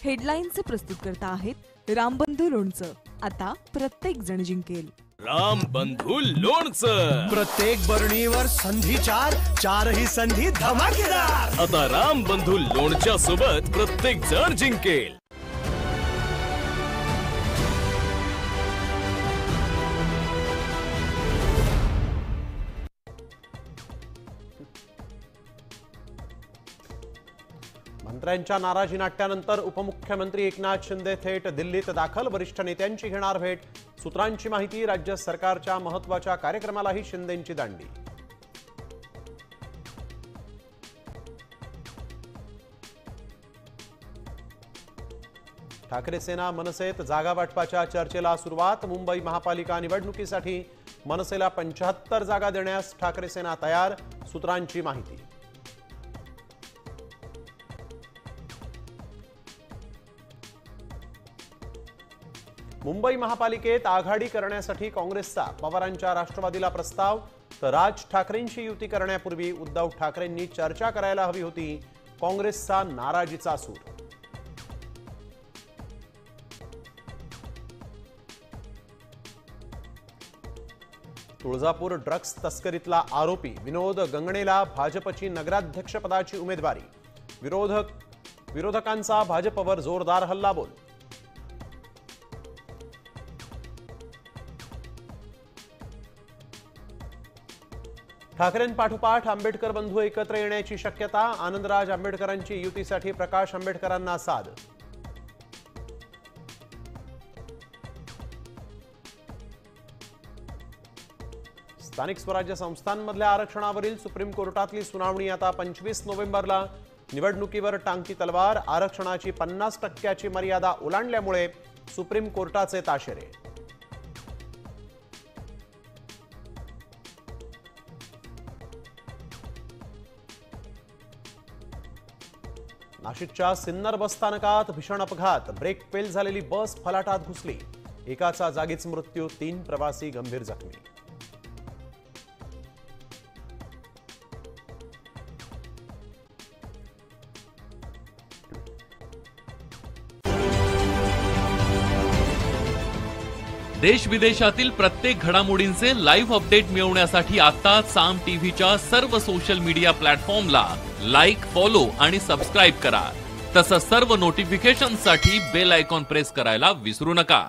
हेडलाईनचे प्रस्तुतकर्ता आहेत रामबंधू लोणचं। आता प्रत्येक जण जिंकेल। रामबंधू लोणचं। प्रत्येक बरणीवर संधी चारही संधी धमाकेदार। आता रामबंधू लोणच्या सोबत प्रत्येक जण जिंकेल। मंत्र्यांच्या नाराजी नाट्यानंतर उपमुख्यमंत्री एकनाथ शिंदे थेट दिल्लीत दाखल। वरिष्ठ नेत्यांची घेणार भेट। सूत्रांची माहिती, राज्य सरकारच्या महत्त्वाच्या कार्यक्रमालाही शिंदेंची दांडी। ठाकरे सेना मनसेत जागा वाटपाच्या चर्चेला सुरुवात। मुंबई महापालिका निवडणुकीसाठी मनसेला 75 जागा देण्यास ठाकरे सेना तयार। सूत्रांची माहिती। मुंबई महापालिकेत आघाडी करण्यासाठी काँग्रेसचा पवारांच्या राष्ट्रवादीला प्रस्ताव। तर राज ठाकरेंशी युती करण्यापूर्वी उद्धव ठाकरेंनी चर्चा करायला हवी होती, काँग्रेसचा नाराजीचा सूर। तुळजापूर ड्रग्स तस्करीतला आरोपी विनोद गंगणेला भाजपची नगराध्यक्षपदाची उमेदवारी। विरोधकांचा भाजपवर जोरदार हल्लाबोल। ठाकरेंपाठोपाठ आंबेडकर बंधू एकत्र येण्याची शक्यता। आनंदराज आंबेडकरांची युतीसाठी प्रकाश आंबेडकरांना साद। स्थानिक स्वराज्य संस्थांमधल्या आरक्षणावरील सुप्रीम कोर्टातली सुनावणी आता 25 नोव्हेंबरला। निवडणुकीवर टांगती तलवार। आरक्षणाची 50% मर्यादा ओलांडल्यामुळे सुप्रीम कोर्टाचे ताशेरे। नाशिकच्या सिन्नर बसस्थानकात भीषण अपघात। ब्रेक फेल झालेली बस फलाटात घुसली। एकाचा जागीच मृत्यू, 3 प्रवासी गंभीर जखमी। देश विदेशातील प्रत्येक घडामोडींचे लाईव्ह अपडेट मिळवण्यासाठी आता साम टीव्हीच्या सर्व सोशल मीडिया प्लॅटफॉर्मला लाईक, फॉलो आणि सबस्क्राईब करा। तसंच सर्व नोटिफिकेशनसाठी बेल आयकॉन प्रेस करायला विसरू नका।